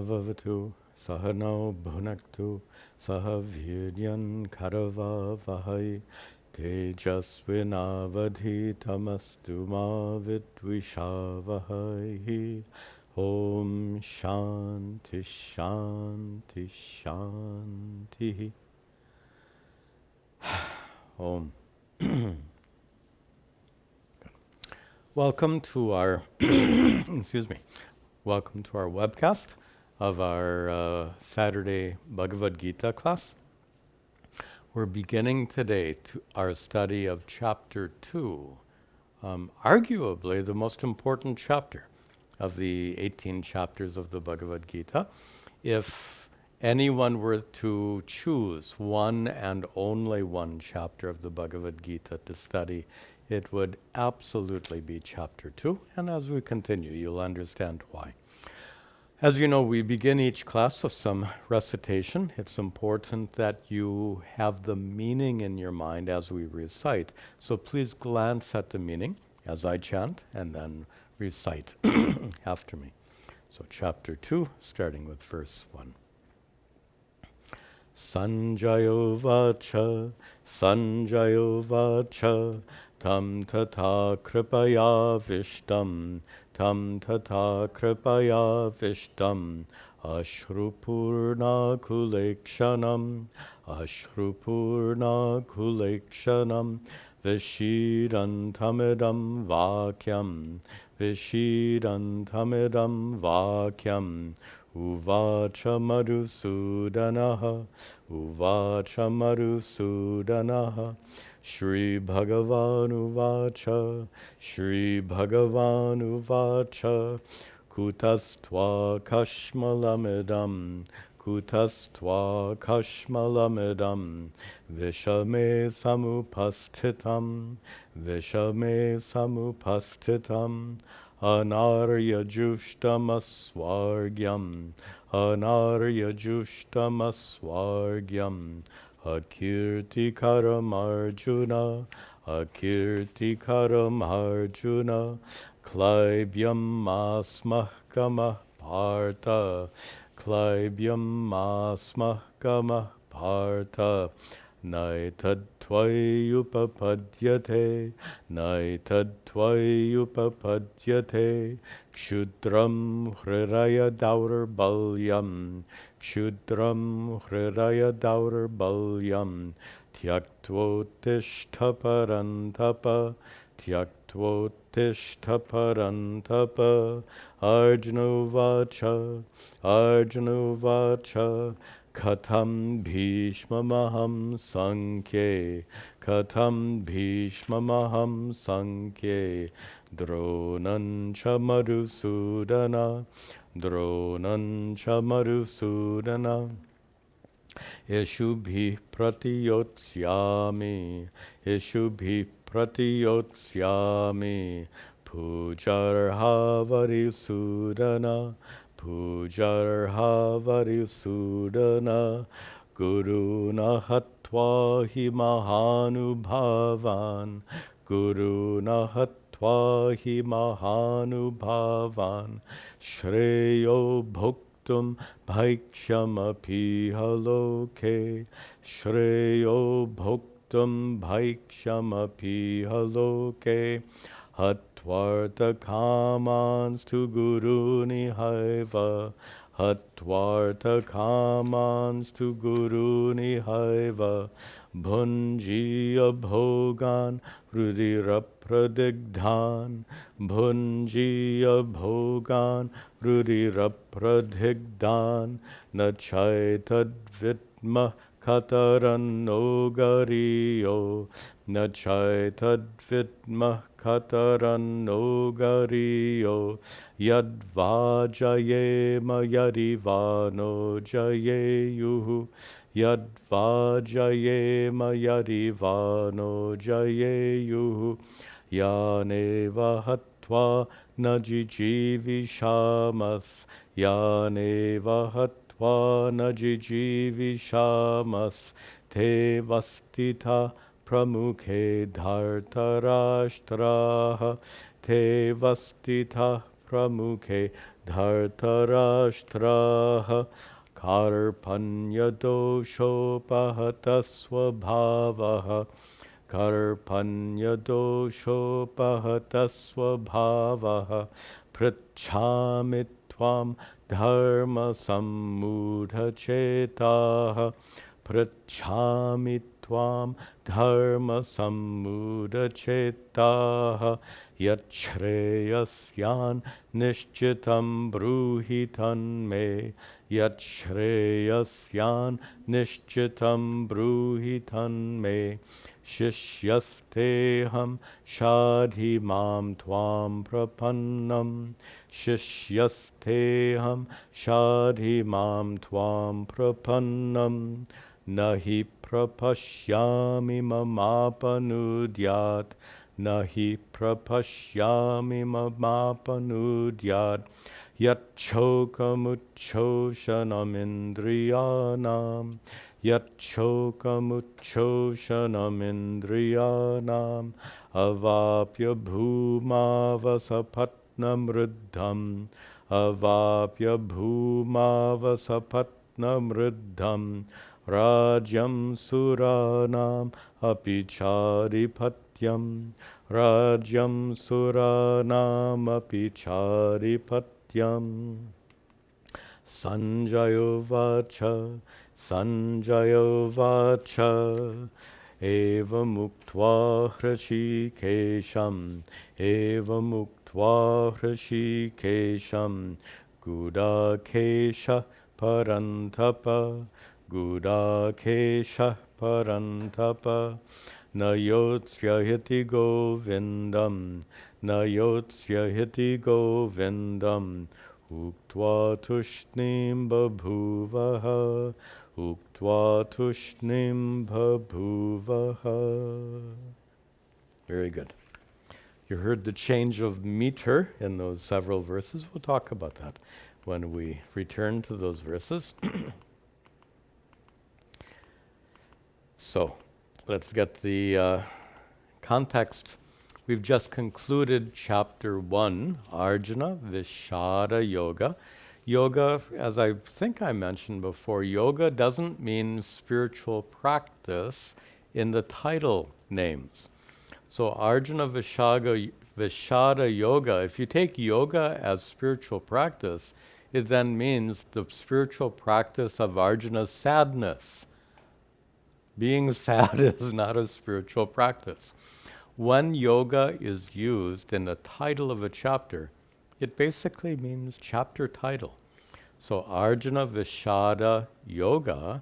Vavatu Sahano Bhunaktu Sahaviryan Karavavahai Tejasvinavadhitamastu ma vidvishavahai. Om Shanti Shanti Shanti. Om. Welcome to our excuse me. Welcome to our webcast of our Saturday Bhagavad Gita class. We're beginning today our study of Chapter 2, arguably the most important chapter of the 18 chapters of the Bhagavad Gita. If anyone were to choose one and only one chapter of the Bhagavad Gita to study, it would absolutely be Chapter 2, and as we continue, you'll understand why. As you know, we begin each class with some recitation. It's important that you have the meaning in your mind as we recite. So please glance at the meaning as I chant and then recite after me. So Chapter 2, starting with verse 1. Sanjayo vacha, Sanjayo vacha, tam tata kripaya vishtam, tam tata kripaya vishtam, ashrupurna kulekshanam, ashrupurna kulekshanam, vishirantamidam vakyam, vishirantamidam vakyam, Uvacha Madhusudanaha, Uvacha Madhusudanaha, Shri Bhagavan Uvacha, Shri Bhagavan Uvacha, Kutastva Kashmalamidam, Kutastva Kashmalamidam, Vishame Samupastitam, Vishame Samupastitam, Anarya Jushtamaswargyam, Anarya Jushtamaswargyam, Akirtikaram Arjuna, Akirtikaram Arjuna, Klaibyam Asmahkamah Partha, Klaibyam Asmahkamah Partha, Naitadtvayupapadyate, Naitadtvayupapadyate, Kshudram Hriraya Daurbalyam, Kshudram Hriraya Daurbalyam, Tyaktvotishtha Parantapa, Tyaktvotishtha Parantapa, Arjuna Vacha, Arjuna Vacha, Katam Bhishmamaham Sankhe, Katam Bhishmamaham Sankhe, Dronancha Madhusudana, Dronancha Madhusudana, Ishubhi Pratiyotsyami, Ishubhi Pratiyotsyami, Pujarha Varisudana, Pujarha Varisudana, Guruna Hatva hi Mahanubhavan, Guruna Hatva hi Mahanubhavan, Shreyo Bhuktum Bhaikshyamapi haloke, Shreyo Bhuktum Bhaikshyamapi haloke, Hatvarta kamans tu guru nihaiva, Hatvarta kamans tu guru nihaiva, Bhunjiya bhogan rudira pradigdhan, Bhunjiya bhogan rudira pradigdhan, Nachaitad vitma kataranno gariyo, Nachaitad vitma Kataranno gariyo, Yadvajayema yadivano jayeyuhu, Yadvajayema yadivano jayeyuhu, Yaneva hatva najijivishamas, Yaneva hatva najijivishamas, Te vastita Pramukhe dhartarashtraha, Te vastita Pramukhe dhartarashtraha karpanyadoshopahata karpanyadoshopahata pritchami tvam dharma sammudha pritchami tvam dharma sammudha yachreyasyan nishchitam bruhitan me yachreyasyan nishchitam bruhitan me shishyasteham shadhi mam tvam prapannam shishyasteham shadhi mam tvam prapannam nahi prapashyami mamapanudyat nahi prapashyami mamapanudyat yacchokamuccoshanam indriyanam yacchokamuccoshanam indriyanam avapya bhumavasapatnam riddham avapya bhumavasapatnam riddham rajyam suranam apicaripatyam rajyam suranam apicaripatyam Sanjayo vacha eva muktva hrishikesham gudakesha parantapa na yotsya hiti govindam uktva tushnim babhuvaha. Very good. You heard the change of meter in those several verses. We'll talk about that when we return to those verses. So, let's get the context. We've just concluded chapter 1, Arjuna Vishada Yoga. Yoga, as I think I mentioned before, yoga doesn't mean spiritual practice in the title names. So Arjuna Vishada Yoga, if you take yoga as spiritual practice, it then means the spiritual practice of Arjuna's sadness. Being sad is not a spiritual practice. When yoga is used in the title of a chapter, it basically means chapter title. So Arjuna Vishada Yoga,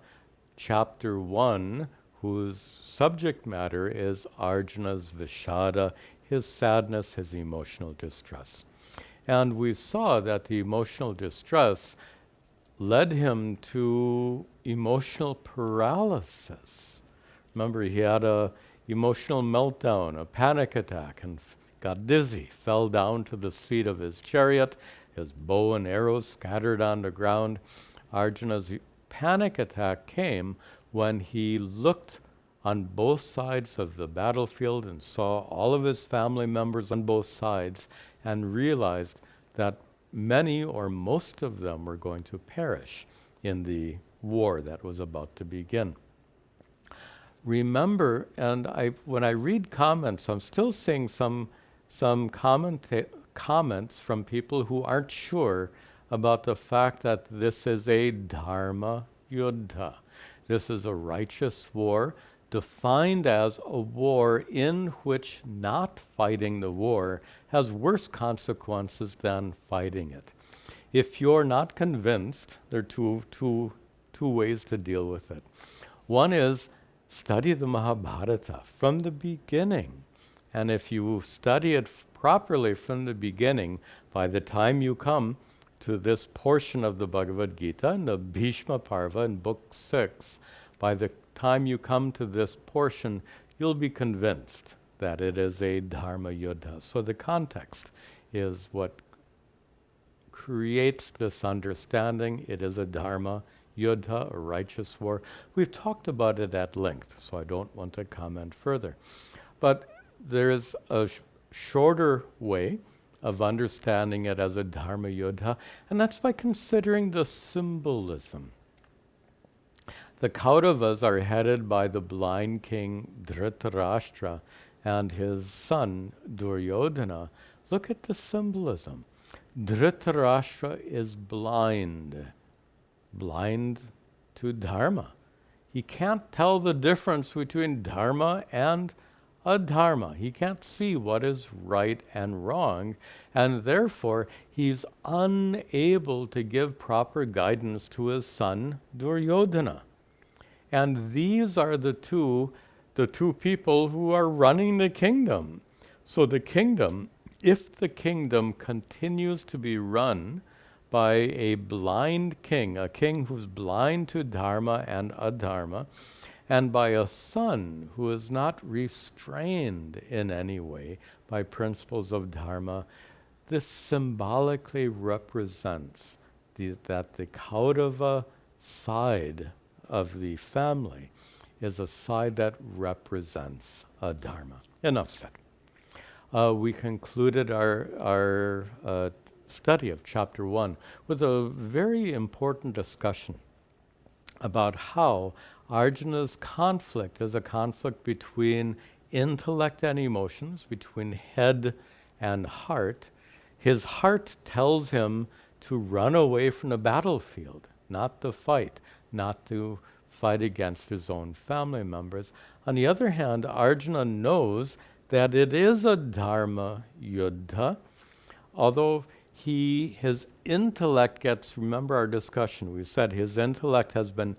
chapter 1, whose subject matter is Arjuna's Vishada, his sadness, his emotional distress. And we saw that the emotional distress led him to emotional paralysis. Remember, he had a emotional meltdown, a panic attack, and got dizzy, fell down to the seat of his chariot, his bow and arrows scattered on the ground. Arjuna's panic attack came when he looked on both sides of the battlefield and saw all of his family members on both sides and realized that many or most of them were going to perish in the war that was about to begin. Remember, and when I read comments, I'm still seeing some comments from people who aren't sure about the fact that this is a dharma yuddha. This is a righteous war, defined as a war in which not fighting the war has worse consequences than fighting it. If you're not convinced, there are two ways to deal with it. One is study the Mahabharata from the beginning. And if you study it properly from the beginning, by the time you come to this portion of the Bhagavad Gita, in the Bhishma Parva in Book 6, by the time you come to this portion, you'll be convinced that it is a dharma yuddha. So the context is what creates this understanding. It is a dharma yuddha, a righteous war. We've talked about it at length, so I don't want to comment further. But there is a shorter way of understanding it as a dharma yuddha, and that's by considering the symbolism. The Kauravas are headed by the blind king Dhritarashtra and his son Duryodhana. Look at the symbolism. Dhritarashtra is blind to dharma. He can't tell the difference between dharma and adharma. He can't see what is right and wrong, and therefore he's unable to give proper guidance to his son Duryodhana. And these are the two people who are running the kingdom. So the kingdom, if the kingdom continues to be run by a blind king, a king who's blind to dharma and adharma, and by a son who is not restrained in any way by principles of dharma, this symbolically represents that the Kaurava side of the family is a side that represents adharma. Enough said. We concluded our study of Chapter 1 with a very important discussion about how Arjuna's conflict is a conflict between intellect and emotions, between head and heart. His heart tells him to run away from the battlefield, not to fight, not to fight against his own family members. On the other hand, Arjuna knows that it is a dharma yuddha, although his intellect gets, remember our discussion, we said his intellect has been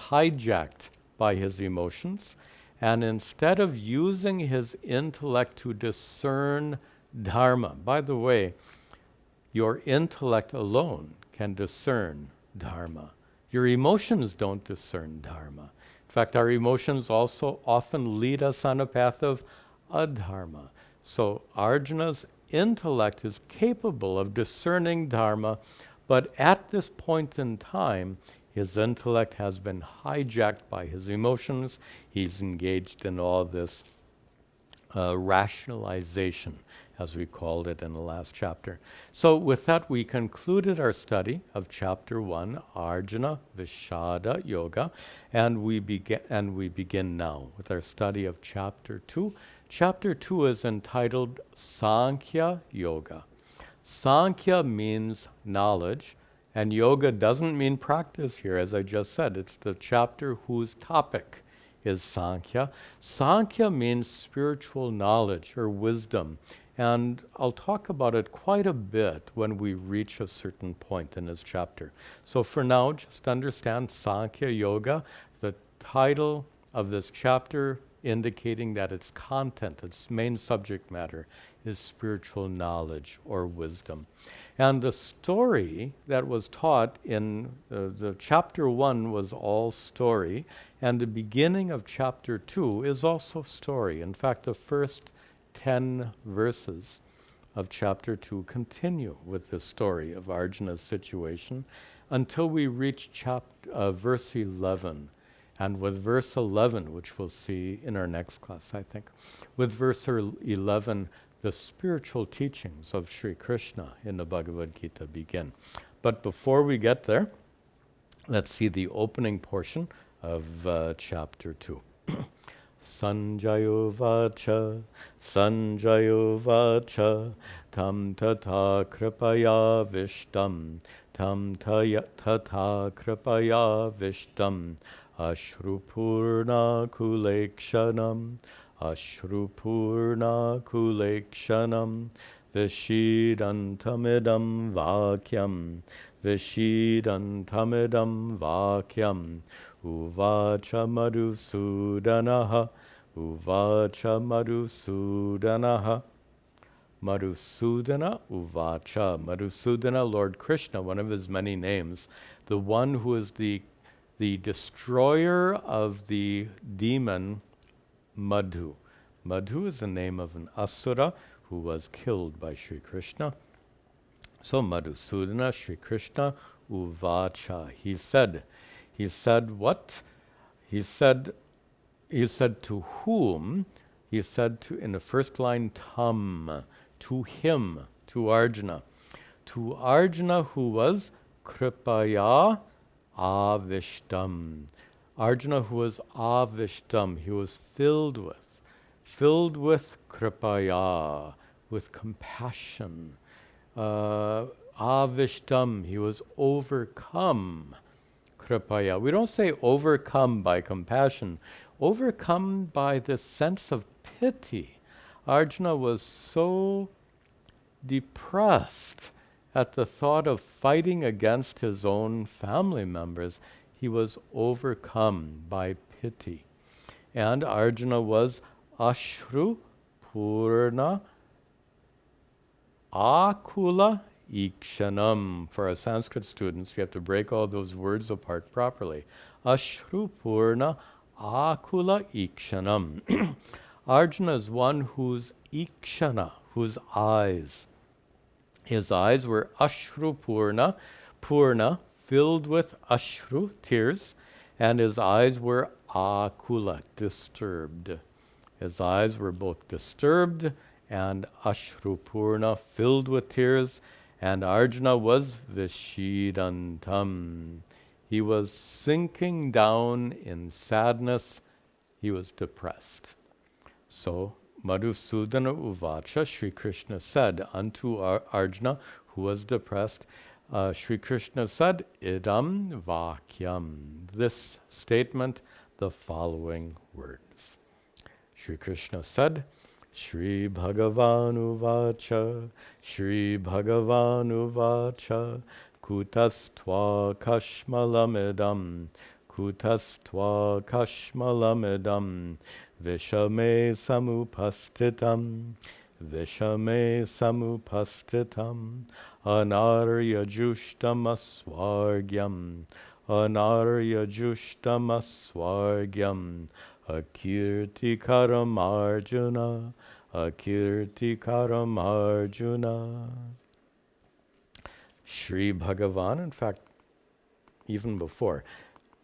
hijacked by his emotions, and instead of using his intellect to discern dharma, by the way, your intellect alone can discern dharma. Your emotions don't discern dharma. In fact, our emotions also often lead us on a path of adharma. So Arjuna's intellect is capable of discerning dharma, but at this point in time, his intellect has been hijacked by his emotions. He's engaged in all this rationalization, as we called it in the last chapter. So with that, we concluded our study of Chapter 1, Arjuna Vishada Yoga, and we begin now with our study of Chapter 2. Chapter 2 is entitled Sankhya Yoga. Sankhya means knowledge, and yoga doesn't mean practice here, as I just said. It's the chapter whose topic is Sankhya. Sankhya means spiritual knowledge or wisdom, and I'll talk about it quite a bit when we reach a certain point in this chapter. So for now, just understand Sankhya Yoga, the title of this chapter indicating that its content, its main subject matter, is spiritual knowledge or wisdom. And the story that was taught in the Chapter 1 was all story, and the beginning of Chapter 2 is also story. In fact, the first 10 verses of Chapter 2 continue with the story of Arjuna's situation until we reach verse 11. And with verse 11, which we'll see in our next class, I think, with verse 11, the spiritual teachings of Shri Krishna in the Bhagavad Gita begin. But before we get there, let's see the opening portion of Chapter 2. Sanjayo vacha, tam tata kripaya vishtam, tam tata kripaya vishtam, ashrupurna kulekshanam, ashrupurna kulekshanam, vishidantamidam vakyam, vishidantamidam vakyam, uvacha madhusudanaha, uvacha madhusudanaha. Madhusudana uvacha. Madhusudana, Lord Krishna, one of his many names, the one who is the destroyer of the demon Madhu. Madhu is the name of an asura who was killed by Shri Krishna. So Madhusudana, Shri Krishna, uvacha. He said what? He said to whom? He said to, in the first line, tam, to him, to Arjuna. To Arjuna who was kripaya avishtam. Arjuna who was avishtam, he was filled with kripaya, with compassion. Avishtam, he was overcome. Kripaya. We don't say overcome by compassion, overcome by this sense of pity. Arjuna was so depressed at the thought of fighting against his own family members. He was overcome by pity. And Arjuna was ashru purna akula ikshanam. For our Sanskrit students, we have to break all those words apart properly. Ashru purna akula ikshanam. Arjuna is one whose ikshana, whose eyes, his eyes were ashru purna, purna, filled with ashru, tears, and his eyes were akula, disturbed. His eyes were both disturbed and ashru purna, filled with tears, and Arjuna was vishidantam. He was sinking down in sadness. He was depressed. So, Madhusudana Uvacha, Shri Krishna said unto Arjuna, who was depressed, Shri Krishna said, idam vakyam, this statement, the following words. Shri Krishna said, Shri Bhagavan Uvacha, Shri Bhagavan Uvacha, kutastva kashmalamidam, kutastva kashmalamidam, vishame samupastitam, vishame samupastitam, anaryajushtam aswargyam, anaryajushtam aswargyam, akirtikaram Arjuna, akirtikaram Arjuna. Shri Bhagavan, in fact, even before.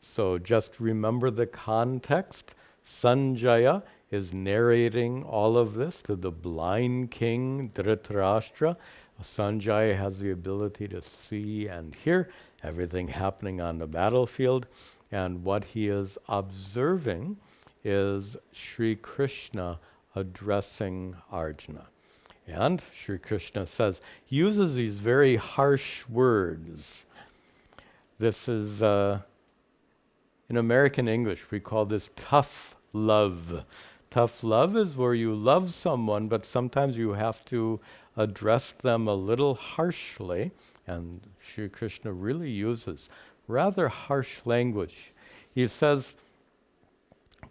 So just remember the context. Sanjaya is narrating all of this to the blind king Dhritarashtra. Sanjaya has the ability to see and hear everything happening on the battlefield, and what he is observing is Shri Krishna addressing Arjuna. And Shri Krishna says, he uses these very harsh words. This is, in American English, we call this tough love. Tough love is where you love someone, but sometimes you have to address them a little harshly. And Shri Krishna really uses rather harsh language. He says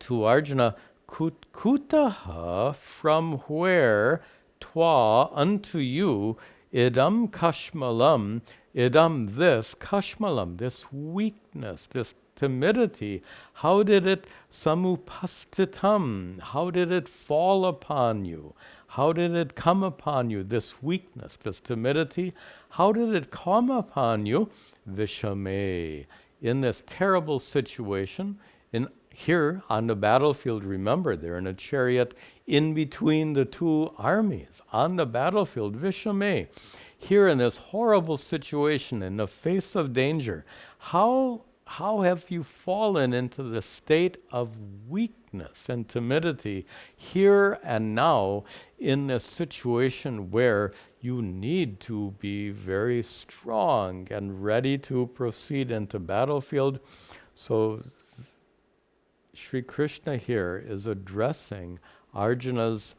to Arjuna, Kutaha, from where, twa, unto you, idam kashmalam, idam, this, kashmalam, this weakness, this timidity, how did it samupastitam, how did it fall upon you? How did it come upon you, this weakness, this timidity? How did it come upon you? Vishame, in this terrible situation, here on the battlefield, remember, they're in a chariot in between the two armies, on the battlefield, Vishame. Here in this horrible situation, in the face of danger, how have you fallen into the state of weakness and timidity here and now in this situation where you need to be very strong and ready to proceed into battlefield? So Shri Krishna here is addressing Arjuna's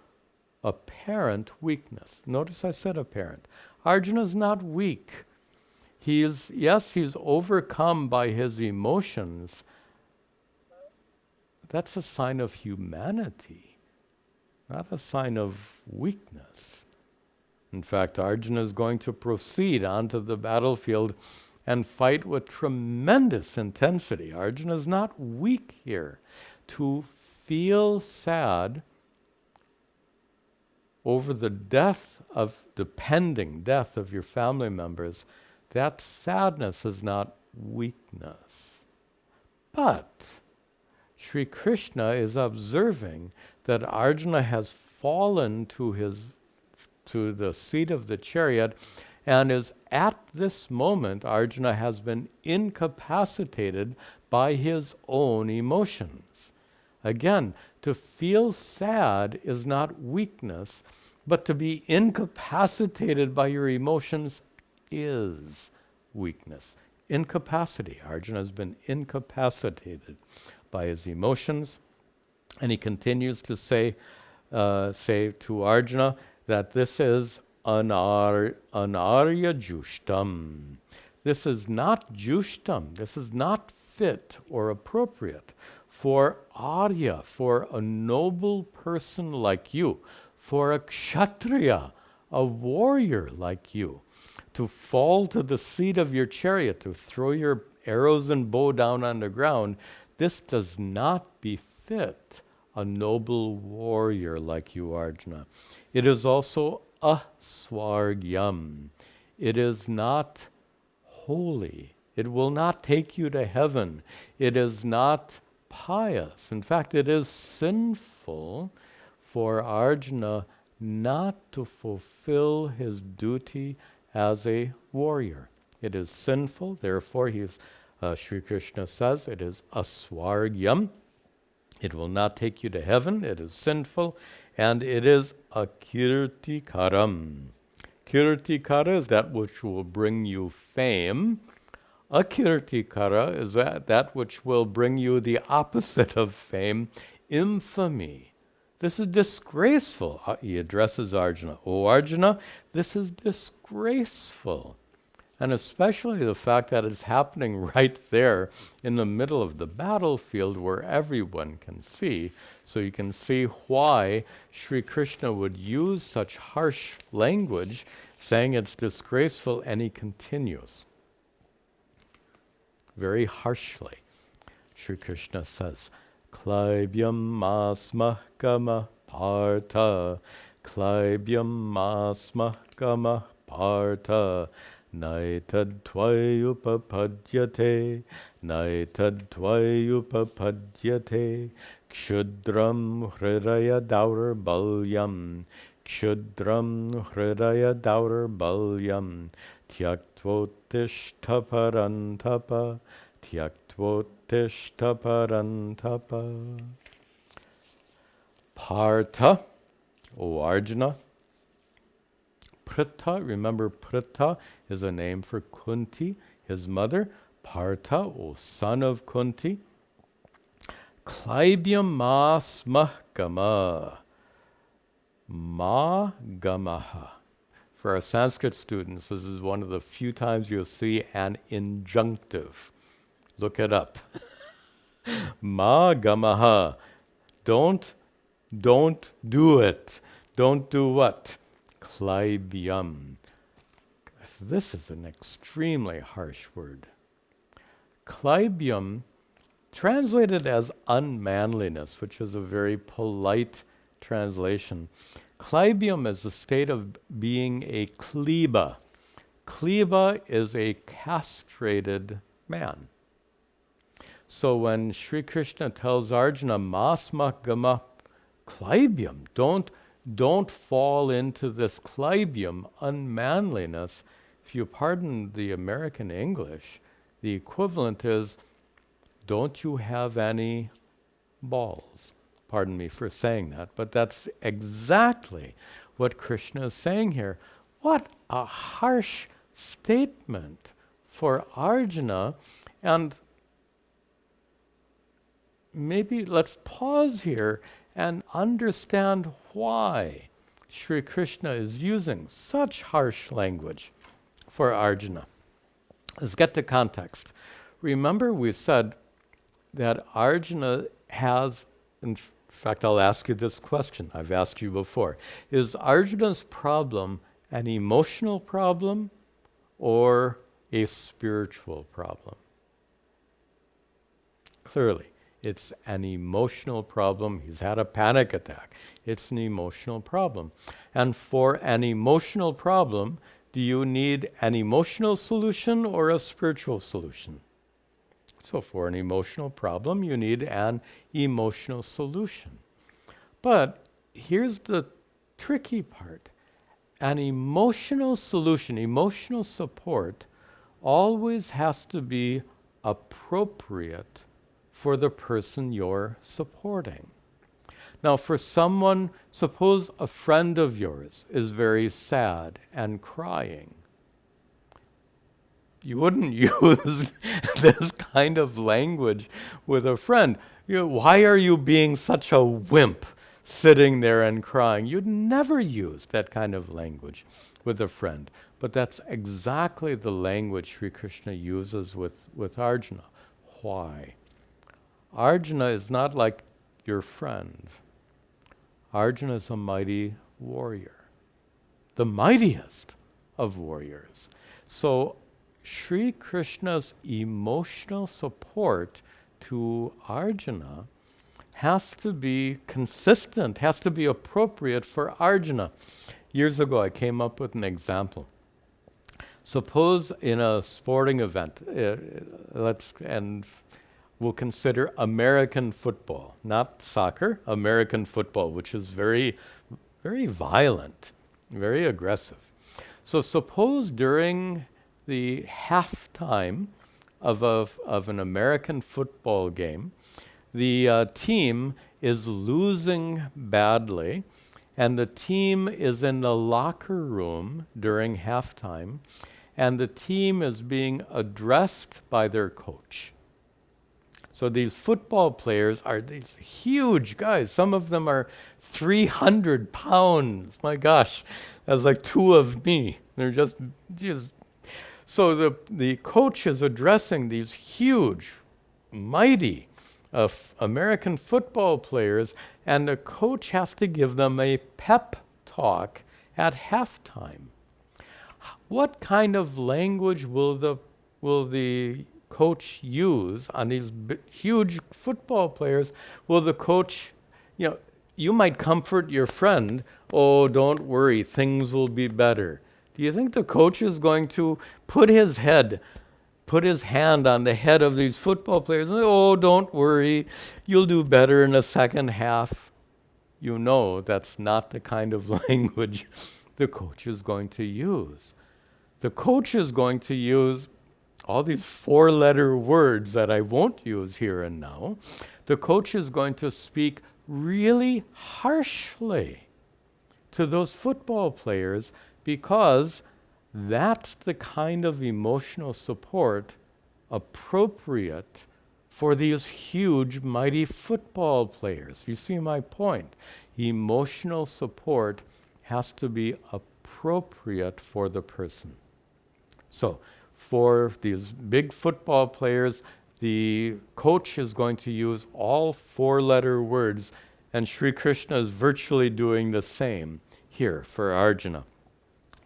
apparent weakness. Notice I said apparent. Arjuna's not weak. He's overcome by his emotions. That's a sign of humanity, not a sign of weakness. In fact, Arjuna is going to proceed onto the battlefield and fight with tremendous intensity. Arjuna is not weak here. To feel sad over the pending death of your family members, that sadness is not weakness. But Shri Krishna is observing that Arjuna has fallen to his to the seat of the chariot, and is at this moment, Arjuna has been incapacitated by his own emotions. Again, to feel sad is not weakness, but to be incapacitated by your emotions is weakness. Incapacity. Arjuna has been incapacitated by his emotions, and he continues to say to Arjuna that this is anarya jushtam. This is not jushtam. This is not fit or appropriate for Arya, for a noble person like you, for a kshatriya, a warrior like you, to fall to the seat of your chariot, to throw your arrows and bow down on the ground. This does not befit a noble warrior like you, Arjuna. It is also aswargyam. It is not holy. It will not take you to heaven. It is not pious. In fact, it is sinful for Arjuna not to fulfill his duty as a warrior. It is sinful, therefore Shri Krishna says it is aswargyam. It will not take you to heaven, it is sinful, and it is akirtikaram. Kirtikara is that which will bring you fame. Akirtikara is that which will bring you the opposite of fame, infamy. This is disgraceful. He addresses Arjuna. Oh, Arjuna, this is disgraceful. And especially the fact that it's happening right there in the middle of the battlefield where everyone can see. So you can see why Sri Krishna would use such harsh language, saying it's disgraceful, and he continues very harshly. Sri Krishna says, Klaibyam asmahkama partha, Klaibyam asmahkama partha, Naitadtvayupapadyate, Naitadtvayupapadyate, Kshudram hridaya daurbalyam, Kshudram hridaya daurbalyam, Tyaktvotishtha parantapa, Tyaktvotishtha parantapa. Partha, O Arjuna. Pritha, remember Pritha is a name for Kunti, his mother. Partha, O son of Kunti. Klaibyam asmahgama. Ma gamaha. For our Sanskrit students, this is one of the few times you'll see an injunctive. Look it up. Ma gamaha. Don't do it. Don't do what? Klaibyam. This is an extremely harsh word. Klaibyam, translated as unmanliness, which is a very polite translation. Klaibyam is a state of being a kliba. Kliba is a castrated man. So when Sri Krishna tells Arjuna, Masma gama klaibyam, don't fall into this klaibyam, unmanliness. If you pardon the American English, the equivalent is, don't you have any balls? Pardon me for saying that, but that's exactly what Krishna is saying here. What a harsh statement for Arjuna. And maybe let's pause here and understand why Sri Krishna is using such harsh language for Arjuna. Let's get to context. Remember, we said that Arjuna has, in fact, I'll ask you this question. I've asked you before. Is Arjuna's problem an emotional problem or a spiritual problem? Clearly, it's an emotional problem. He's had a panic attack. It's an emotional problem. And for an emotional problem, do you need an emotional solution or a spiritual solution? So for an emotional problem, you need an emotional solution. But here's the tricky part. an emotional solution, emotional support, always has to be appropriate for the person you're supporting. Now, for someone, suppose a friend of yours is very sad and crying. You wouldn't use this kind of language with a friend. Why are you being such a wimp sitting there and crying? You'd never use that kind of language with a friend. But that's exactly the language Sri Krishna uses with Arjuna. Why? Arjuna is not like your friend. Arjuna is a mighty warrior, the mightiest of warriors. So Sri Krishna's emotional support to Arjuna has to be consistent, has to be appropriate for Arjuna. Years ago, I came up with an example. Suppose in a sporting event, we'll consider American football, not soccer, American football, which is very, very violent, very aggressive. So suppose during the halftime of an American football game, the team is losing badly, and the team is in the locker room during halftime, and the team is being addressed by their coach. So these football players are these huge guys. Some of them are 300 pounds. My gosh, that's like two of me. They're just. So the coach is addressing these huge, mighty American football players, and the coach has to give them a pep talk at halftime. What kind of language will the coach use on these huge football players? Will the coach, you might comfort your friend, oh, don't worry, things will be better. Do you think the coach is going to put his hand on the head of these football players and say, oh, don't worry, you'll do better in the second half? You know that's not the kind of language the coach is going to use. The coach is going to use all these four-letter words that I won't use here and now. The coach is going to speak really harshly to those football players, because that's the kind of emotional support appropriate for these huge, mighty football players. You see my point? Emotional support has to be appropriate for the person. So, for these big football players, the coach is going to use all four-letter words, and Sri Krishna is virtually doing the same here for Arjuna.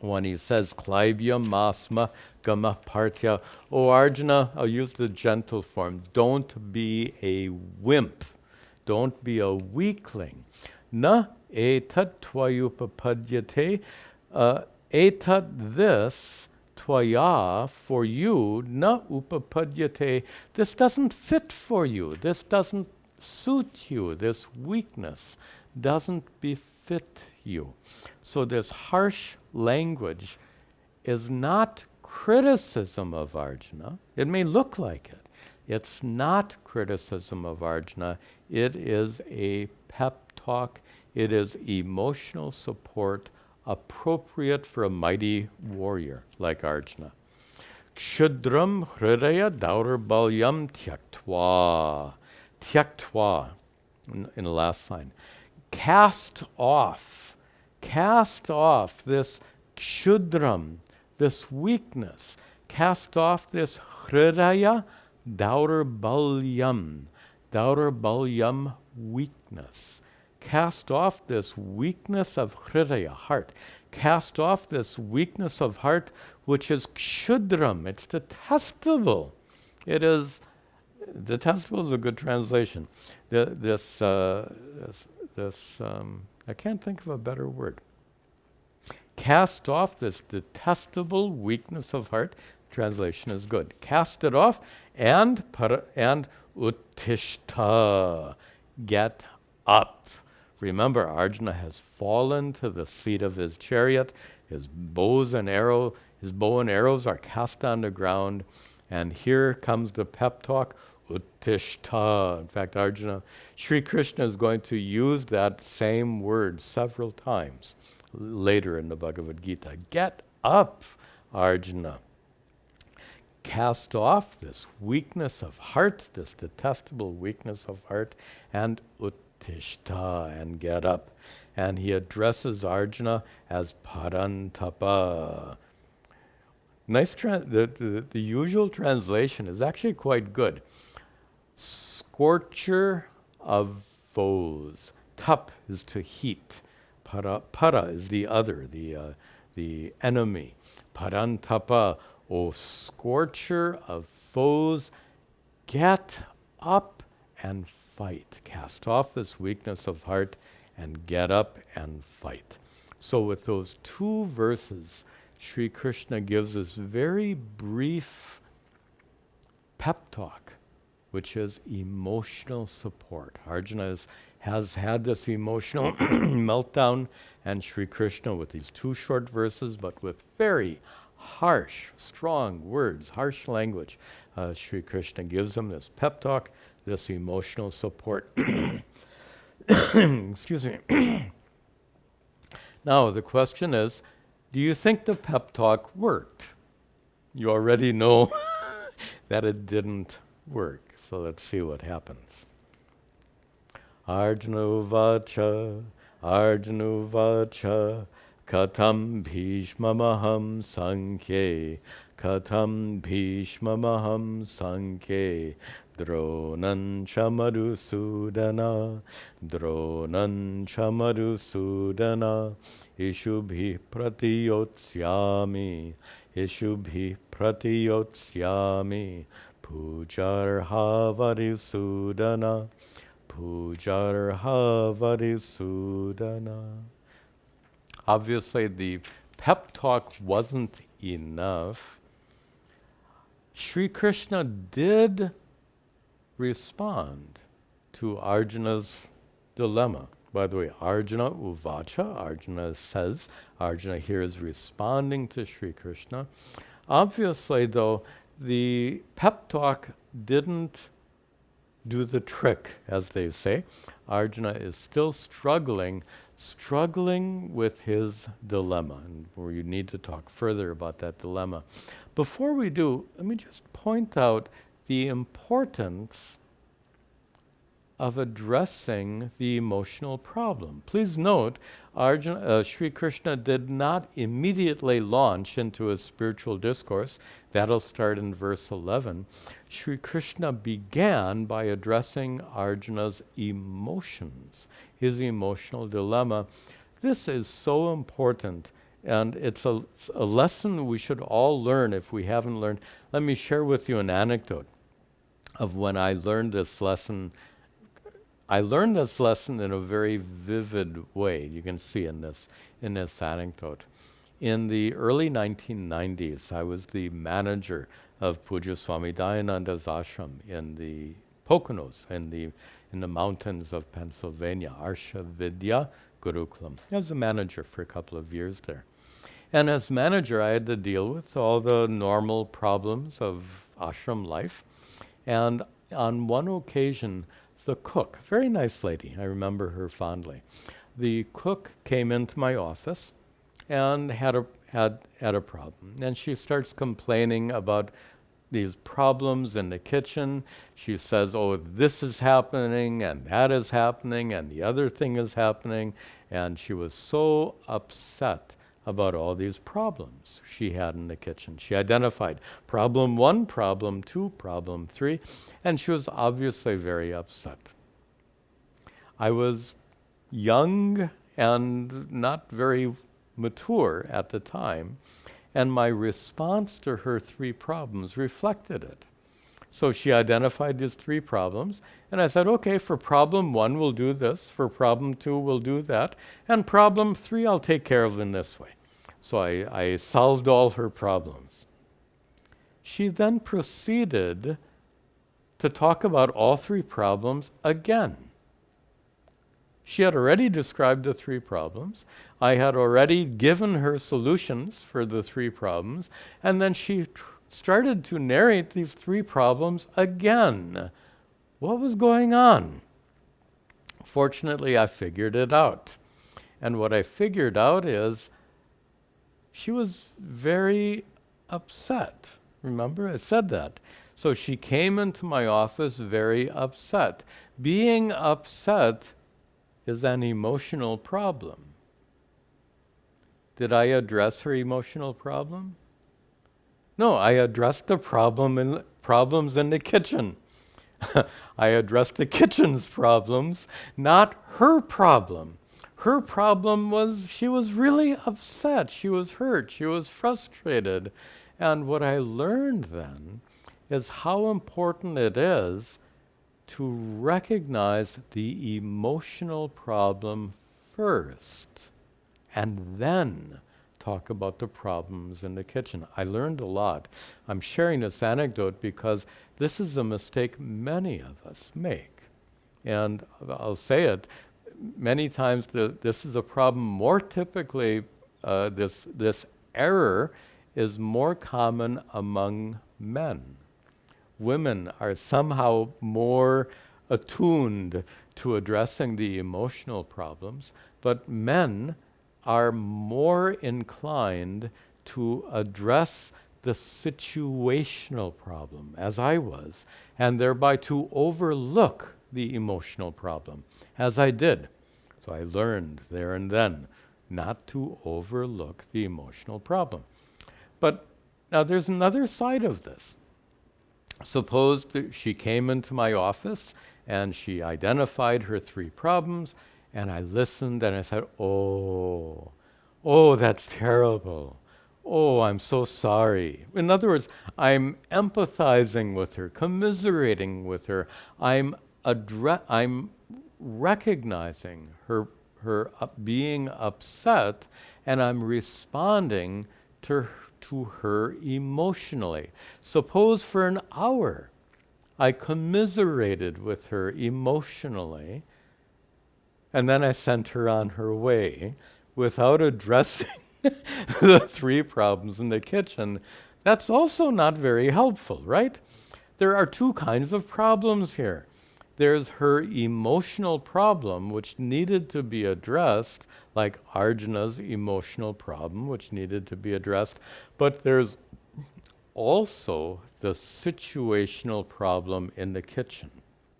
When he says, Klaibya masma gama partya, oh Arjuna, I'll use the gentle form, don't be a wimp, don't be a weakling. Na etat tvayupapadyate, etat this, tvaya, for you, na upapadyate, this doesn't fit for you, this doesn't suit you, this weakness doesn't befit you. So this harsh language is not criticism of Arjuna. It may look like it. It's not criticism of Arjuna. It is a pep talk. It is emotional support appropriate for a mighty warrior like Arjuna. Kshudram hridaya daurbalyam tyaktva. Tyaktva, in the last line. Cast off this kshudram, this weakness. Cast off this hridaya daurbalyam, weakness. Cast off this weakness of hridaya, heart. Cast off this weakness of heart, which is kshudram. It's detestable. Detestable is a good translation. I can't think of a better word. Cast off this detestable weakness of heart. Translation is good. Cast it off and uttishta, get up. Remember, Arjuna has fallen to the seat of his chariot. His bow and arrows are cast on the ground. And here comes the pep talk, Uttishta. In fact, Arjuna, Shri Krishna is going to use that same word several times later in the Bhagavad Gita. Get up, Arjuna. Cast off this weakness of heart, this detestable weakness of heart, and Uttishta, and get up. And he addresses Arjuna as Parantapa. The usual translation is actually quite good. Scorcher of foes. Tap is to heat. Para is the other, the enemy. Parantapa, O scorcher of foes, get up and fight. Cast off this weakness of heart and get up and fight. So with those two verses, Sri Krishna gives us very brief pep talk, which is emotional support. Arjuna has had this emotional meltdown, and Sri Krishna, with these two short verses, but with very harsh, strong words, harsh language, Sri Krishna gives him this pep talk, this emotional support. Excuse me. Now, the question is, do you think the pep talk worked? You already know that it didn't work. So let's see what happens. Arjuna uvacha, katam bhishmamaham sankhe, katam bhishmamaham sankhe, dronan chamadusudana, ishubhi pratiyotsyaami, pujarha varisudana. Obviously, the pep talk wasn't enough. Shri Krishna did respond to Arjuna's dilemma. By the way, Arjuna uvacha, Arjuna says, Arjuna here is responding to Shri Krishna. Obviously, though, the pep talk didn't do the trick, as they say. Arjuna is still struggling with his dilemma, and we need to talk further about that dilemma. Before we do, let me just point out the importance of addressing the emotional problem. Please note, Shri Krishna did not immediately launch into a spiritual discourse. That'll start in verse 11. Shri Krishna began by addressing Arjuna's emotions, his emotional dilemma. This is so important, and it's a lesson we should all learn if we haven't learned. Let me share with you an anecdote of when I learned this lesson. I learned this lesson in a very vivid way. You can see in this anecdote. In the early 1990s, I was the manager of Puja Swami Dayananda's ashram in the Poconos, in the mountains of Pennsylvania, Arsha Vidya Gurukulam. I was a manager for a couple of years there. And as manager, I had to deal with all the normal problems of ashram life. And on one occasion, the cook, very nice lady, I remember her fondly. The cook came into my office and had a problem. And she starts complaining about these problems in the kitchen. She says, oh, this is happening, and that is happening, and the other thing is happening. And she was so upset about all these problems she had in the kitchen. She identified problem 1, problem 2, problem 3, and she was obviously very upset. I was young and not very mature at the time, and my response to her 3 problems reflected it. So she identified these 3 problems, and I said, okay, for problem 1, we'll do this, for problem 2, we'll do that, and problem 3, I'll take care of in this way. So I solved all her problems. She then proceeded to talk about all 3 problems again. She had already described the 3 problems. I had already given her solutions for the 3 problems, and then she started to narrate these 3 problems again. What was going on? Fortunately, I figured it out. And what I figured out is she was very upset. Remember, I said that. So she came into my office very upset. Being upset is an emotional problem. Did I address her emotional problem? No, I addressed the problems in the kitchen. I addressed the kitchen's problems, not her problem. Her problem was she was really upset, she was hurt, she was frustrated. And what I learned then is how important it is to recognize the emotional problem first and then talk about the problems in the kitchen. I learned a lot. I'm sharing this anecdote because this is a mistake many of us make. And I'll say it, many times this is a problem. More typically, this error is more common among men. Women are somehow more attuned to addressing the emotional problems, but men are more inclined to address the situational problem, as I was, and thereby to overlook the emotional problem, as I did. So I learned there and then not to overlook the emotional problem. But now there's another side of this. Suppose that she came into my office and she identified her 3 problems, and I listened and I said, oh, that's terrible. Oh, I'm so sorry. In other words, I'm empathizing with her, commiserating with her. I'm recognizing her being upset, and I'm responding to her emotionally. Suppose for an hour I commiserated with her emotionally, and then I sent her on her way without addressing the 3 problems in the kitchen. That's also not very helpful, right? There are 2 kinds of problems here. There's her emotional problem, which needed to be addressed, like Arjuna's emotional problem, which needed to be addressed. But there's also the situational problem in the kitchen,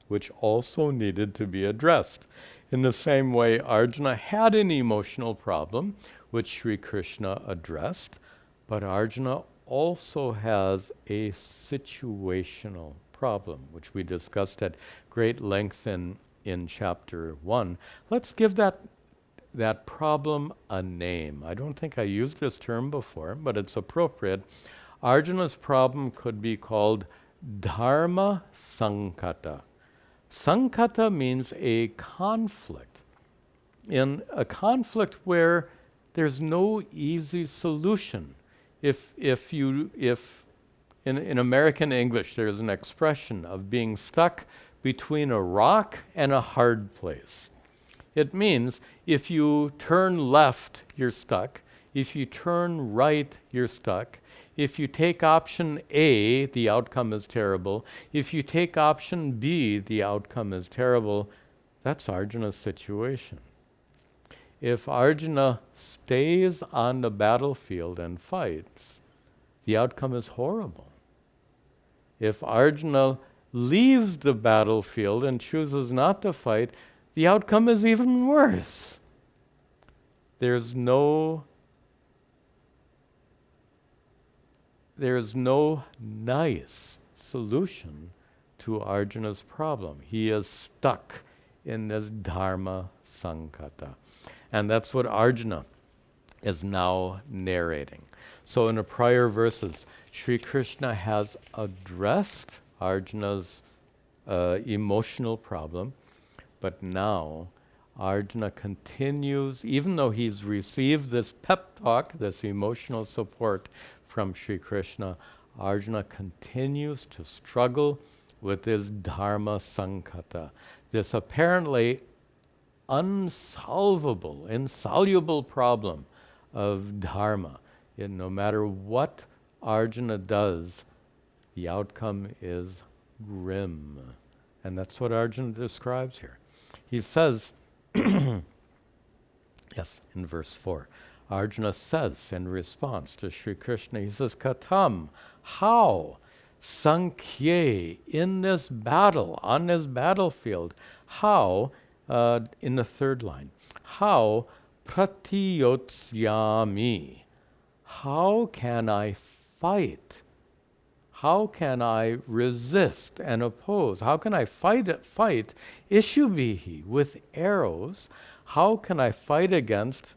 which also needed to be addressed. In the same way, Arjuna had an emotional problem, which Shri Krishna addressed, but Arjuna also has a situational problem, which we discussed at great length in chapter 1. Let's give that problem a name. I don't think I used this term before, but it's appropriate. Arjuna's problem could be called Dharma Sankata. Sankata means a conflict. In a conflict where there's no easy solution. If in American English there's an expression of being stuck between a rock and a hard place. It means if you turn left, you're stuck. If you turn right, you're stuck. If you take option A, the outcome is terrible. If you take option B, the outcome is terrible. That's Arjuna's situation. If Arjuna stays on the battlefield and fights, the outcome is horrible. If Arjuna leaves the battlefield and chooses not to fight, the outcome is even worse. There's no nice solution to Arjuna's problem. He is stuck in this Dharma Sankata. And that's what Arjuna is now narrating. So in the prior verses, Shri Krishna has addressed Arjuna's emotional problem, but now Arjuna continues, even though he's received this pep talk, this emotional support from Shri Krishna, Arjuna continues to struggle with this Dharma Sankata, this apparently unsolvable, insoluble problem of dharma. No matter what Arjuna does, the outcome is grim. And that's what Arjuna describes here. He says, yes, in verse 4, Arjuna says in response to Shri Krishna, he says, Katam, how? Sankhye, in this battle, on this battlefield, how, in the third line, how pratiyotsyami, how can I fight? How can I resist and oppose? How can I fight Ishubhihi, with arrows? How can I fight against,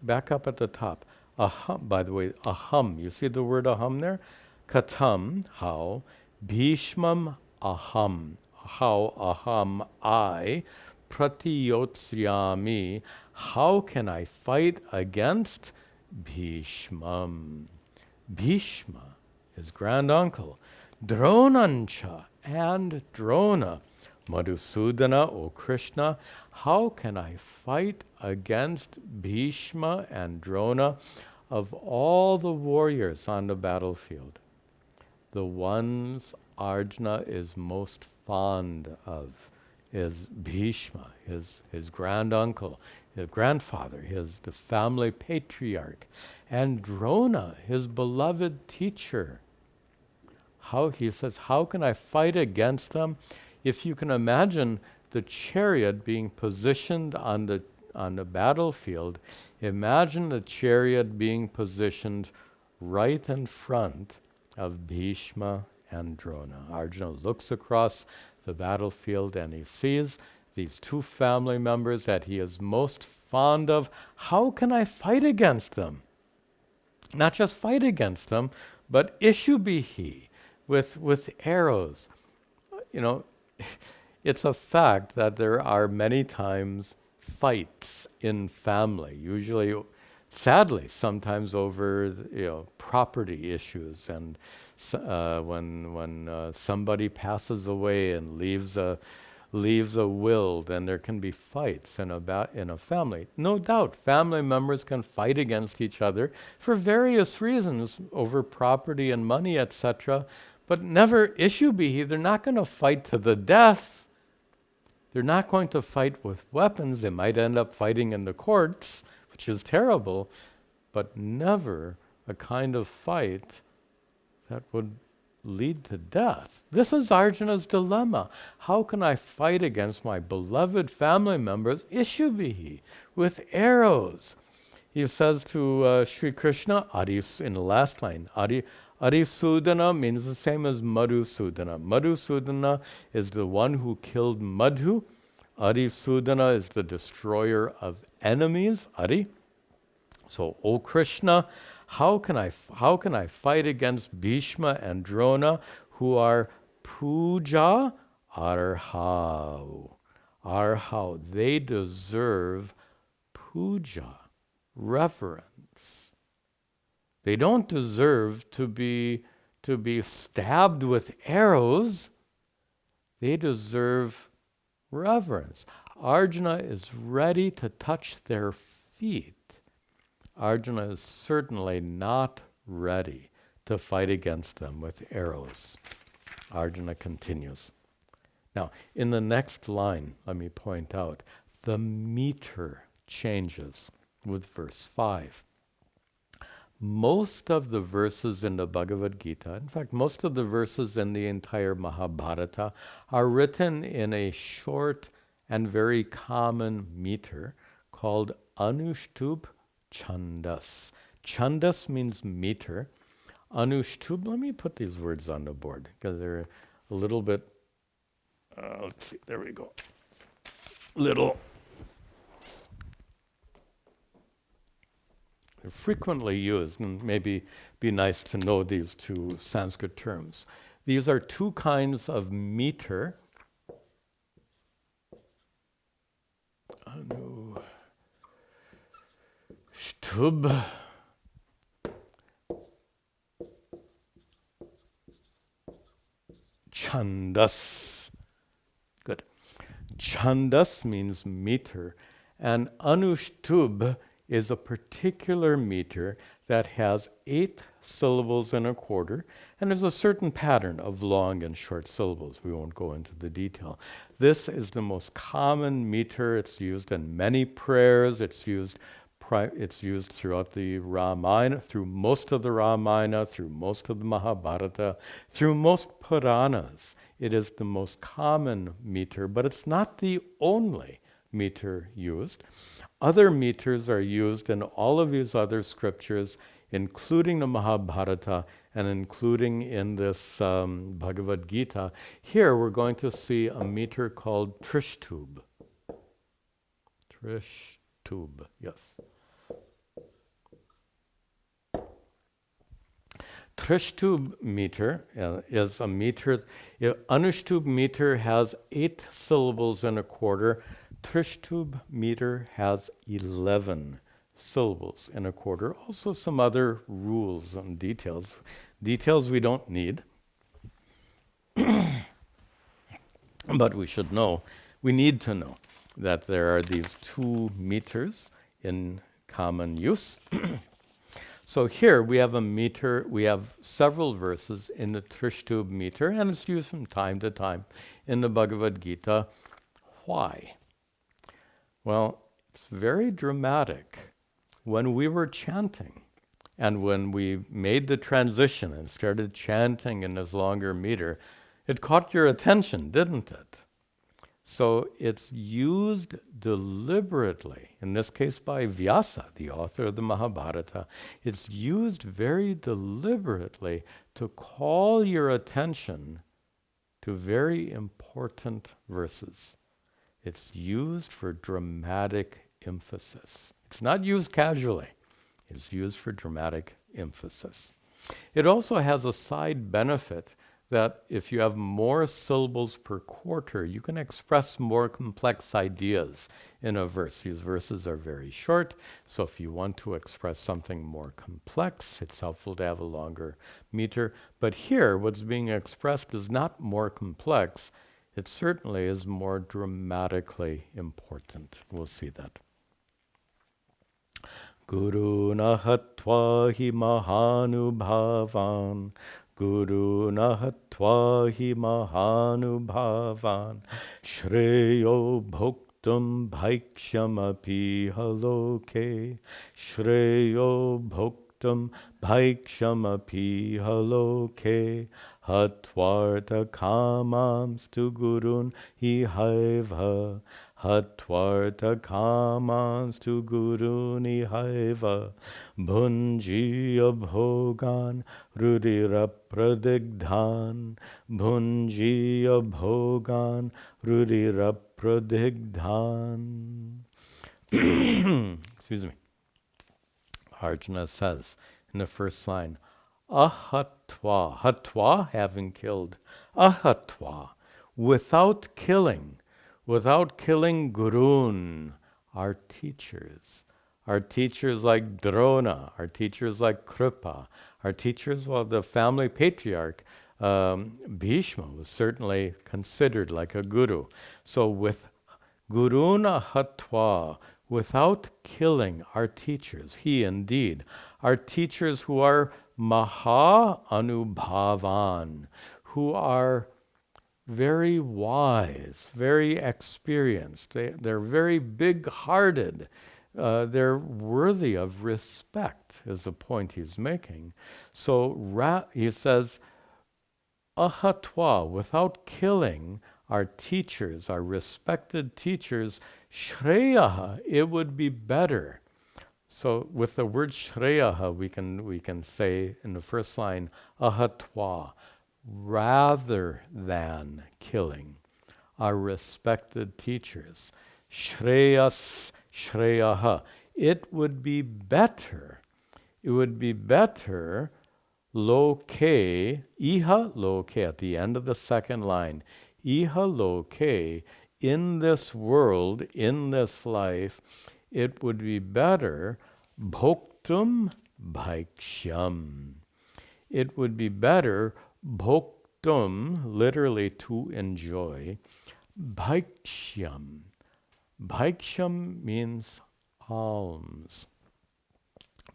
back up at the top, aham, by the way, aham, you see the word aham there? Katam, how, bhishmam aham, how aham, I, pratiyotsyami, how can I fight against Bhishmam? Bhishma, his grand uncle, Dronancha and Drona, Madhusudana, O Krishna, how can I fight against Bhishma and Drona? Of all the warriors on the battlefield, the ones Arjuna is most fond of is Bhishma, his grand uncle, his grandfather, the family patriarch, and Drona, his beloved teacher. How, he says, how can I fight against them? If you can imagine the chariot being positioned on the battlefield, imagine the chariot being positioned right in front of Bhishma and Drona. Arjuna looks across the battlefield and he sees these two family members that he is most fond of. How can I fight against them? Not just fight against them, but Ishubhihi, with arrows. You know, it's a fact that there are many times fights in family, usually, sadly, sometimes over property issues, and when somebody passes away and leaves a will, then there can be fights in a family. No doubt, family members can fight against each other for various reasons over property and money, etc. But never Ishubhihi. They're not going to fight to the death. They're not going to fight with weapons. They might end up fighting in the courts, which is terrible, but never a kind of fight that would lead to death. This is Arjuna's dilemma. How can I fight against my beloved family members, Ishubhihi, with arrows? He says to Sri Krishna, in the last line, Adisudana means the same as Madhusudana. Madhusudana is the one who killed Madhu. Adisudana is the destroyer of enemies, Adi. So, O Krishna, how can I fight against Bhishma and Drona, who are puja arhau? Arhau, they deserve puja, reverence. They don't deserve to be stabbed with arrows. They deserve reverence. Arjuna is ready to touch their feet. Arjuna is certainly not ready to fight against them with arrows. Arjuna continues. Now, in the next line, let me point out, the meter changes with verse 5. Most of the verses in the Bhagavad Gita, in fact, most of the verses in the entire Mahabharata, are written in a short and very common meter called Trishtube Chandas. Chandas means meter. Trishtube, let me put these words on the board because they're a little bit, let's see, there we go. They're frequently used, and maybe be nice to know these two Sanskrit terms. These are two kinds of meter. Trishtube Chandas. Good. Chandas means meter, and Anushtub is a particular meter that has 8 syllables in a quarter, and there's a certain pattern of long and short syllables. We won't go into the detail. This is the most common meter. It's used in many prayers. It's used throughout the Ramayana, through most of the Ramayana, through most of the Mahabharata, through most Puranas. It is the most common meter, but it's not the only meter used. Other meters are used in all of these other scriptures, including the Mahabharata and including in this Bhagavad Gita. Here we're going to see a meter called Trishtube. Trishtube, yes. Trishtube meter is a meter. Anushtube meter has 8 syllables in a quarter. Trishtube meter has 11 syllables in a quarter. Also some other rules and details. Details we don't need. But we should know, we need to know that there are these 2 meters in common use. So here we have a meter, we have several verses in the Trishtube meter, and it's used from time to time in the Bhagavad Gita. Why? Well, it's very dramatic. When we were chanting, and when we made the transition and started chanting in this longer meter, it caught your attention, didn't it? So it's used deliberately, in this case by Vyasa, the author of the Mahabharata. It's used very deliberately to call your attention to very important verses. It's used for dramatic emphasis. It's not used casually. It's used for dramatic emphasis. It also has a side benefit that if you have more syllables per quarter, you can express more complex ideas in a verse. These verses are very short, so if you want to express something more complex, it's helpful to have a longer meter. But here, what's being expressed is not more complex. It certainly is more dramatically important. We'll see that. Guru nahatva hi mahanubhavan Guru nahatva hi mahanubhavan Shreyo bhoktum bhaikshyamapi haloke Shreyo bhoktum bhaikshyamapi haloke Hatvarta kamams tu gurun ihaiva Hatvarta kamans tu guruni haiva Bhunjiya bhogan rudira pradigdhan Bhunjiya bhogan rudira pradigdhan. Excuse me. Arjuna says in the first line, ahatva, hatva, having killed, ahatva, without killing gurun, our teachers like Drona, our teachers like Kripa, our teachers, well, the family patriarch, Bhishma was certainly considered like a guru. So with guruna hatva, without killing our teachers, he indeed, our teachers who are maha anubhavan, who are very wise, very experienced. They're very big-hearted. They're worthy of respect, is the point he's making. So he says, ahatva, without killing our teachers, our respected teachers, shreyaha, it would be better. So with the word shreyaha, we can say in the first line, ahatva, rather than killing our respected teachers. Shreyas, shreyaha. It would be better. It would be better, loke, iha loke, at the end of the second line. Iha loke, in this world, in this life, it would be better, bhoktum bhaikshyam. It would be better, bhoktum, literally to enjoy, bhaikshyam. Bhaikshyam means alms.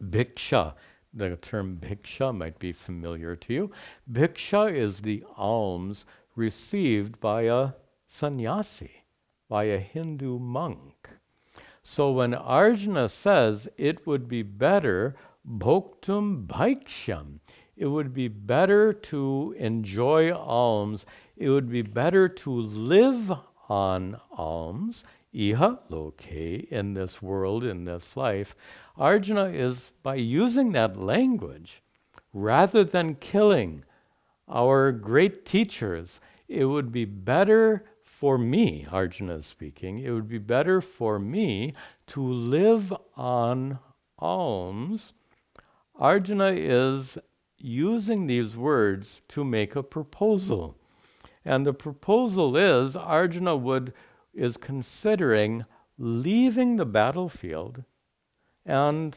Bhiksha, the term bhiksha might be familiar to you. Bhiksha is the alms received by a sannyasi, by a Hindu monk. So when Arjuna says it would be better bhoktum bhaikshyam, it would be better to enjoy alms, it would be better to live on alms, iha loke, in this world, in this life. Arjuna is, by using that language, rather than killing our great teachers, it would be better for me, Arjuna is speaking, it would be better for me to live on alms. Arjuna is using these words to make a proposal. And the proposal is Arjuna is considering leaving the battlefield and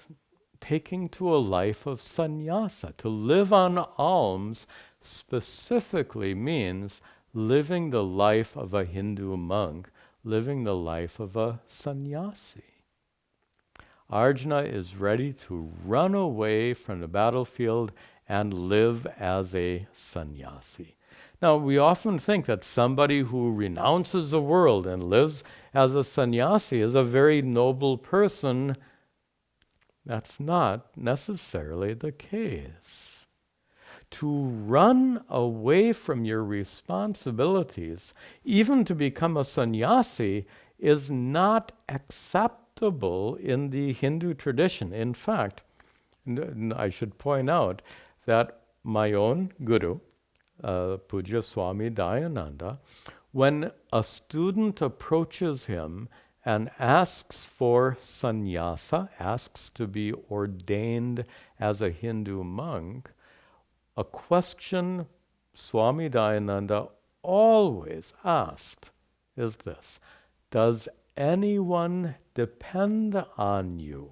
taking to a life of sannyasa. To live on alms specifically means living the life of a Hindu monk, living the life of a sannyasi. Arjuna is ready to run away from the battlefield and live as a sannyasi. Now, we often think that somebody who renounces the world and lives as a sannyasi is a very noble person. That's not necessarily the case. To run away from your responsibilities, even to become a sannyasi, is not acceptable in the Hindu tradition. In fact, I should point out that my own guru, Puja Swami Tadatmananda, when a student approaches him and asks for sannyasa, asks to be ordained as a Hindu monk, a question Swami Tadatmananda always asked is this: does anyone depend on you?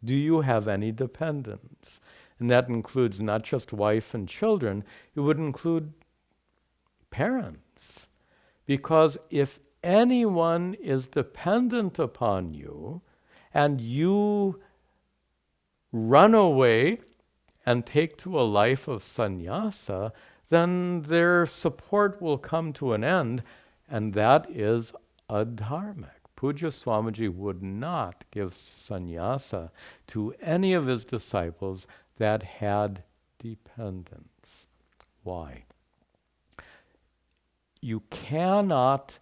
Do you have any dependents? And that includes not just wife and children, it would include parents. Because if anyone is dependent upon you and you run away and take to a life of sannyasa, then their support will come to an end, and that is adharmic. Puja Swamiji would not give sannyasa to any of his disciples that had dependents. Why? You cannot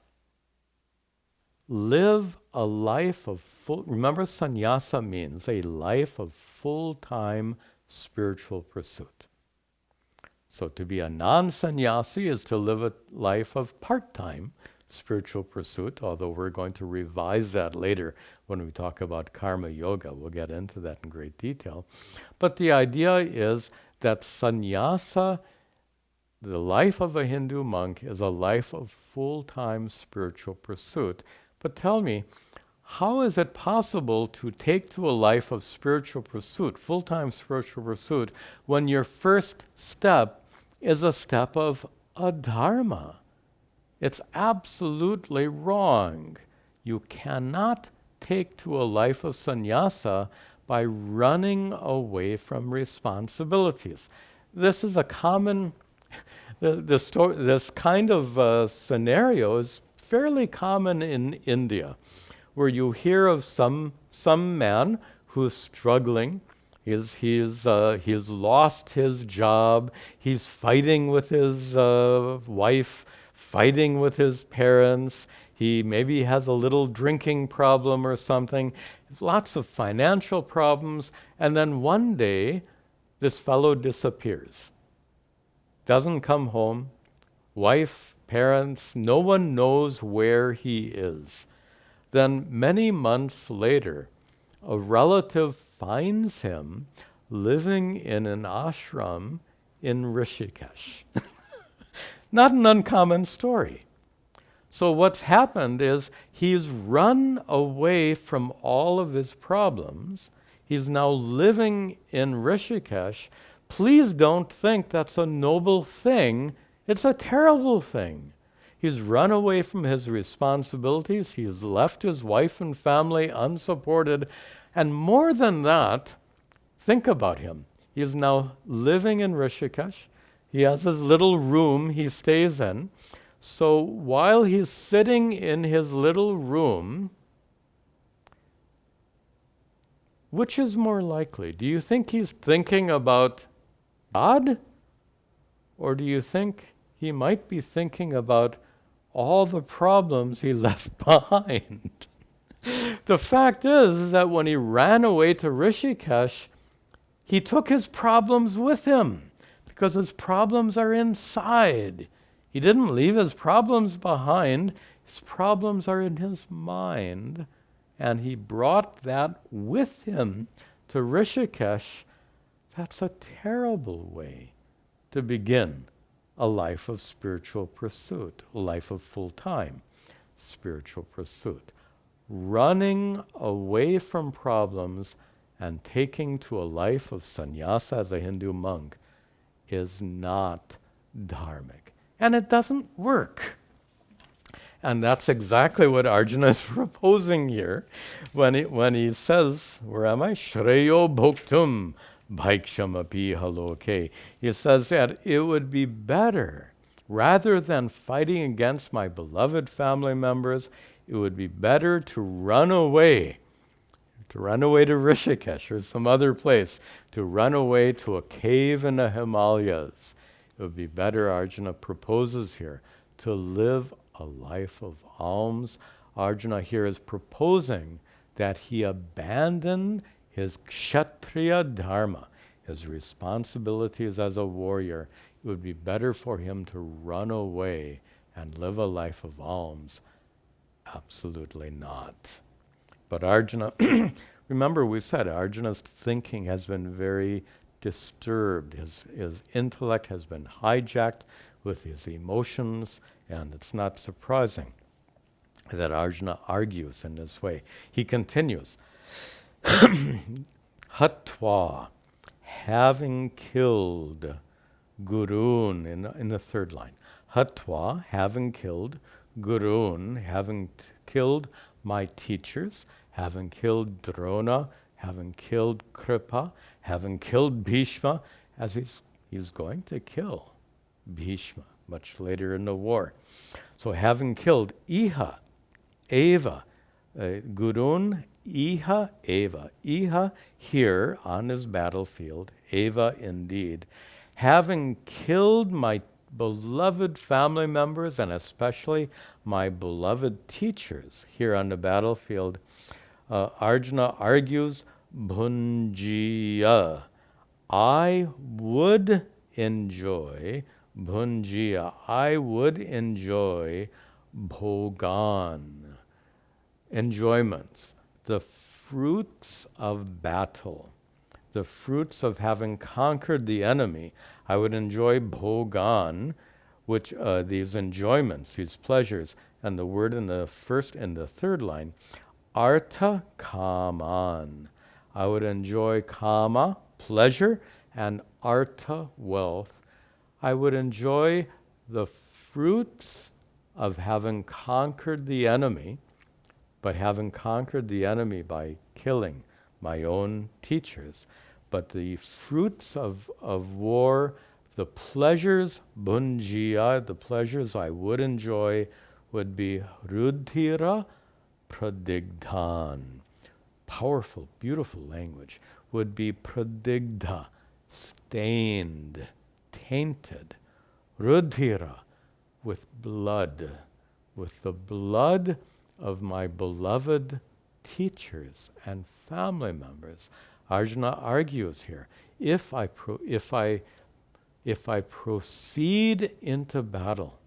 live a life of remember, sannyasa means a life of full-time spiritual pursuit. So to be a non-sannyasi is to live a life of part-time spiritual pursuit, although we're going to revise that later when we talk about karma yoga. We'll get into that in great detail. But the idea is that sannyasa, the life of a Hindu monk, is a life of full-time spiritual pursuit. But tell me, how is it possible to take to a life of spiritual pursuit, full-time spiritual pursuit, when your first step is a step of adharma? It's absolutely wrong. You cannot take to a life of sannyasa by running away from responsibilities. This is a common, this kind of scenario is fairly common in India, where you hear of some man who's struggling. He's lost his job. He's fighting with his wife, fighting with his parents. He maybe has a little drinking problem or something. Lots of financial problems. And then one day, this fellow disappears. Doesn't come home. Wife, parents, no one knows where he is. Then many months later, a relative finds him living in an ashram in Rishikesh. Not an uncommon story. So what's happened is he's run away from all of his problems. He's now living in Rishikesh. Please don't think that's a noble thing. It's a terrible thing. He's run away from his responsibilities. He's left his wife and family unsupported. And more than that, think about him. He is now living in Rishikesh. He has his little room he stays in. So while he's sitting in his little room, which is more likely? Do you think he's thinking about God? Or do you think he might be thinking about all the problems he left behind? The fact is that when he ran away to Rishikesh, he took his problems with him because his problems are inside. He didn't leave his problems behind. His problems are in his mind. And he brought that with him to Rishikesh. That's a terrible way to begin a life of spiritual pursuit, a life of full-time spiritual pursuit. Running away from problems and taking to a life of sannyasa as a Hindu monk is not dharmic. And it doesn't work. And that's exactly what Arjuna is proposing here when he says, where am I? Shreyo bhoktum bhaikshamaphi haloke. He says that it would be better, rather than fighting against my beloved family members, it would be better to run away to Rishikesh or some other place, to run away to a cave in the Himalayas. It would be better, Arjuna proposes here, to live a life of alms. Arjuna here is proposing that he abandon his kshatriya dharma, his responsibilities as a warrior. It would be better for him to run away and live a life of alms. Absolutely not. But Arjuna, remember we said Arjuna's thinking has been very disturbed. His intellect has been hijacked with his emotions, and it's not surprising that Arjuna argues in this way. He continues, Hatva, having killed Gurun, in the third line. Hatva, having killed Gurun, having killed my teachers, having killed Drona, having killed Kripa, having killed Bhishma, as he's going to kill Bhishma much later in the war. So having killed Iha, Eva, Gurun, Iha, Eva. Iha here on this battlefield, Eva indeed. Having killed my beloved family members and especially my beloved teachers here on the battlefield, Arjuna argues, Bhunjiya, I would enjoy, Bhunjiya, I would enjoy bhogan, enjoyments, the fruits of battle, the fruits of having conquered the enemy. I would enjoy bhogan, which these enjoyments, these pleasures, and the word in the first and the third line, artha kaman. I would enjoy kama, pleasure, and artha, wealth. I would enjoy the fruits of having conquered the enemy, but having conquered the enemy by killing my own teachers. But the fruits of war, the pleasures, bhunjiya, the pleasures I would enjoy, would be rudhira pradigdhan. Powerful, beautiful language. Would be pradigdha, stained, tainted. Rudhira, with blood, with the blood of my beloved teachers and family members. Arjuna argues here, if I proceed into battle,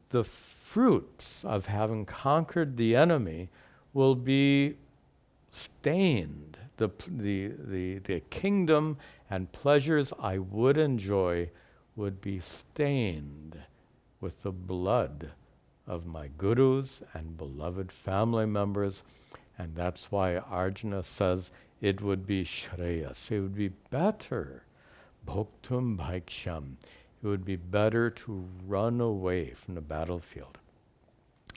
the fruits of having conquered the enemy will be stained. The kingdom and pleasures I would enjoy would be stained with the blood of my gurus and beloved family members. And that's why Arjuna says it would be shreyas. It would be better. Bhoktum bhaiksham. It it would be better to run away from the battlefield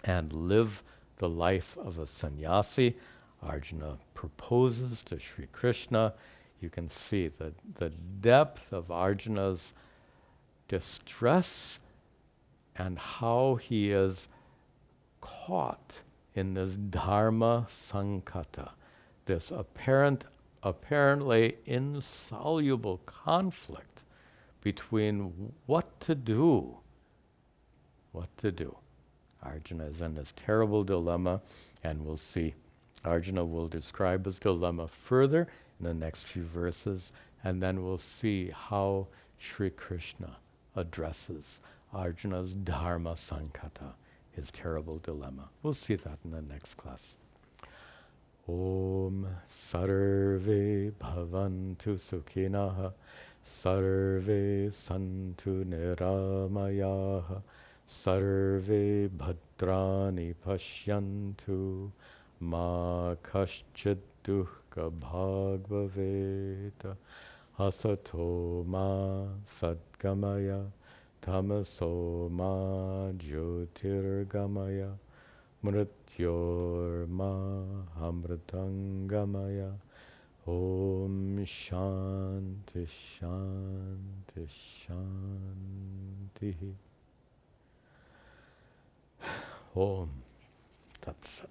and live the life of a sannyasi. Arjuna proposes to Shri Krishna. You can see the depth of Arjuna's distress and how he is caught in this dharma sankata, this apparently insoluble conflict between what to do. Arjuna is in this terrible dilemma, and we'll see. Arjuna will describe his dilemma further in the next few verses, and then we'll see how Shri Krishna addresses Arjuna's dharma sankata, his terrible dilemma. We'll see that in the next class. Om Sarve Bhavantu Sukhinaha Sarve Santu Niramayaha Sarve Bhadrani Pashyantu Ma Kaschid Dukkha Bhagaveta Asato Ma Sadgamaya Tamaso Ma Jyotirgamaya Mrityorma Amritangamaya Om Shanti Shanti Shanti Om Tat Sat.